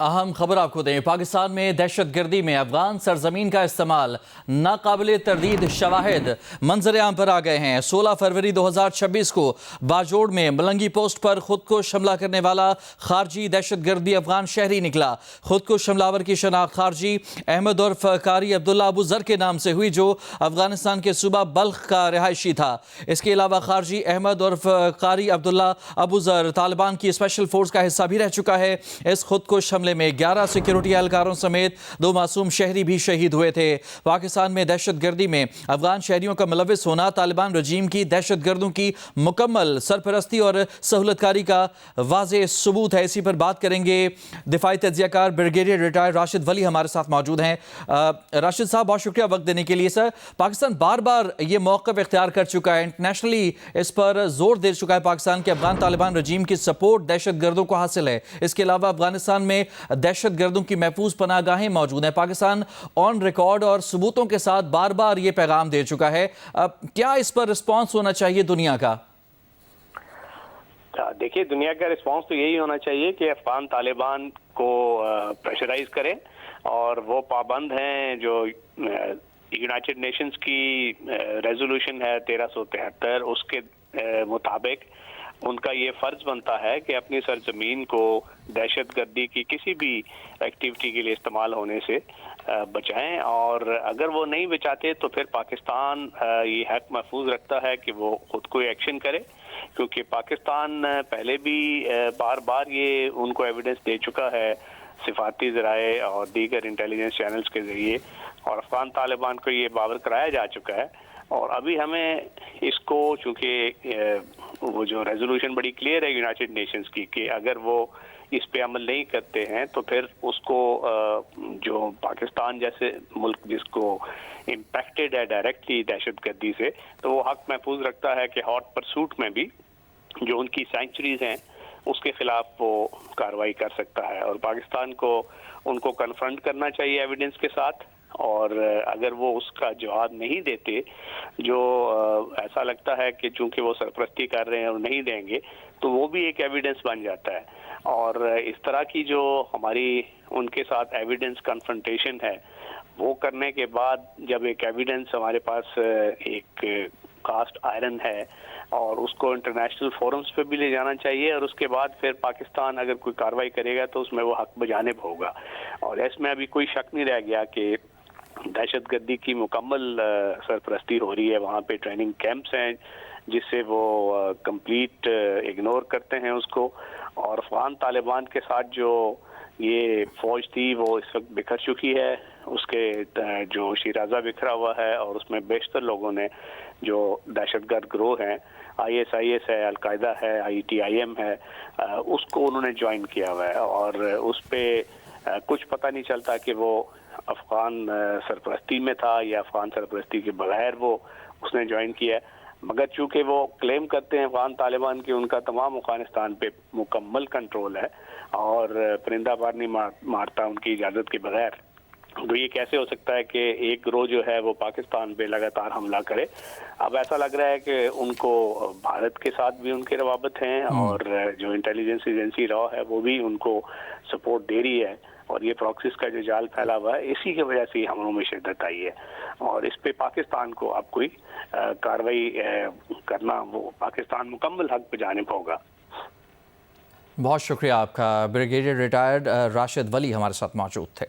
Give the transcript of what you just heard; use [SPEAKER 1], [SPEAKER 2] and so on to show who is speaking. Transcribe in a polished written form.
[SPEAKER 1] अहम खबर आपको दें। पाकिस्तान में दहशत गर्दी में अफगान सरजमीन का इस्तेमाल नाकाबिल तरदीद शवाहिद मंजर आम पर आ गए हैं। 16 फरवरी 2026 को बाजोड़ में मलंगी पोस्ट पर खुद को हमला करने वाला खारजी दहशत गर्दी अफगान शहरी निकला। खुद को हमलावर की शनाख्त खारजी अहमद उर्फ कारी अब्दुल्ला अबू जर के नाम से हुई, जो अफगानिस्तान के सूबा बल्ख का रिहायशी था। इसके अलावा खारजी अहमद उर्फ कारी अब्दुल्ला अबू जर तालिबान की स्पेशल फोर्स का हिस्सा भी रह चुका है। इस खुदकुश हमले में 11 सिक्योरिटी एहलकारों समेत 2 मासूम शहरी भी शहीद हुए थे। पाकिस्तान में दहशत गर्दी में अफगान शहरियों का मुलविस होना तालिबान रजीम की दहशत गर्दों की मुकम्मल सरपरस्ती और सहूलतकारी का वाज़ेह सबूत है। इसी पर बात करेंगे। दिफाई तज्ज़ियाकार ब्रिगेडियर रिटायर्ड राशिद वली हमारे साथ मौजूद हैं। राशिद साहब, बहुत शुक्रिया वक्त देने के लिए। सर, पाकिस्तान बार बार ये मौक़िफ़ इख्तियार कर चुका है, इंटरनेशनली इस पर जोर दे चुका है पाकिस्तान के अफगान तालिबान रजीम की सपोर्ट दहशत गर्दों को हासिल है। इसके अलावा अफगानिस्तान में दहशत गर्दों की महफूज पनाहगाहें मौजूद हैं। पाकिस्तान ऑन रिकॉर्ड और सबूतों के साथ बार बार ये पैगाम दे चुका है। क्या इस पर रिस्पॉन्स होना चाहिए दुनिया का?
[SPEAKER 2] देखिए, दुनिया का रिस्पॉन्स तो यही होना चाहिए कि अफगान तालिबान को प्रेशराइज करें, और वो पाबंद हैं जो यूनाइटेड नेशंस की रेजोल्यूशन है 1373, उसके मुताबिक उनका ये फर्ज बनता है कि अपनी सरजमीन को दहशत गर्दी की किसी भी एक्टिविटी के लिए इस्तेमाल होने से बचाएं। और अगर वो नहीं बचाते तो फिर पाकिस्तान ये हक महफूज रखता है कि वो खुद कोई एक्शन करे, क्योंकि पाकिस्तान पहले भी बार बार ये उनको एविडेंस दे चुका है सिफाती ज़राए और दीगर इंटेलिजेंस चैनल्स के ज़रिए, और अफगान तालिबान को ये बावर कराया जा चुका है। और अभी हमें इसको, चूँकि वो जो रेजोल्यूशन बड़ी क्लियर है यूनाइटेड नेशंस की कि अगर वो इस पे अमल नहीं करते हैं तो फिर उसको जो पाकिस्तान जैसे मुल्क जिसको इम्पैक्टेड है डायरेक्टली दहशत गर्दी से, तो वो हक महफूज रखता है कि हॉट परसूट में भी जो उनकी सेंचुरीज हैं उसके खिलाफ वो कार्रवाई कर सकता है। और पाकिस्तान को उनको कन्फ्रंट करना चाहिए एविडेंस के साथ, और अगर वो उसका जवाब नहीं देते, जो ऐसा लगता है कि चूंकि वो सरपरस्ती कर रहे हैं और नहीं देंगे, तो वो भी एक एविडेंस बन जाता है। और इस तरह की जो हमारी उनके साथ एविडेंस कन्फ्रंटेशन है, वो करने के बाद जब एक एविडेंस हमारे पास एक कास्ट आयरन है, और उसको इंटरनेशनल फोरम्स पे भी ले जाना चाहिए, और उसके बाद फिर पाकिस्तान अगर कोई कार्रवाई करेगा तो उसमें वो हक बजानिब होगा। और इसमें अभी कोई शक नहीं रह गया कि दहशत गर्दी की मुकम्मल सरपरस्ती हो रही है। वहाँ पे ट्रेनिंग कैंप्स हैं जिससे वो कंप्लीट इग्नोर करते हैं उसको। और अफगान तालिबान के साथ जो ये फौज थी वो इस वक्त बिखर चुकी है, उसके जो शिराजा बिखरा हुआ है, और उसमें बेशतर लोगों ने जो दहशतगर्द ग्रोह हैं, ISIS है, अलकायदा है, ITIM है, उसको उन्होंने ज्वाइन किया हुआ है। और उस पर कुछ पता नहीं चलता कि वो अफगान सरपरस्ती में था या अफगान सरपरस्ती के बगैर वो उसने ज्वाइन किया है। मगर चूंकि वो क्लेम करते हैं अफगान तालिबान की उनका तमाम अफगानिस्तान पे मुकम्मल कंट्रोल है और परिंदा बार नहीं मारता उनकी इजाज़त के बगैर, तो ये कैसे हो सकता है कि एक गिरोह जो है वो पाकिस्तान पे लगातार हमला करे? अब ऐसा लग रहा है कि उनको भारत के साथ भी उनके रवाबत हैं, और जो इंटेलिजेंस एजेंसी रॉ है वो भी उनको सपोर्ट दे रही है, और ये प्रॉक्सीज का जो जाल फैला हुआ है इसी की वजह से हमलों में शिद्दत आई है। और इस पे पाकिस्तान को अब कोई कार्रवाई करना, वो पाकिस्तान मुकम्मल हक पे जाने होगा।
[SPEAKER 1] बहुत शुक्रिया आपका। ब्रिगेडियर रिटायर्ड राशिद वली हमारे साथ मौजूद थे।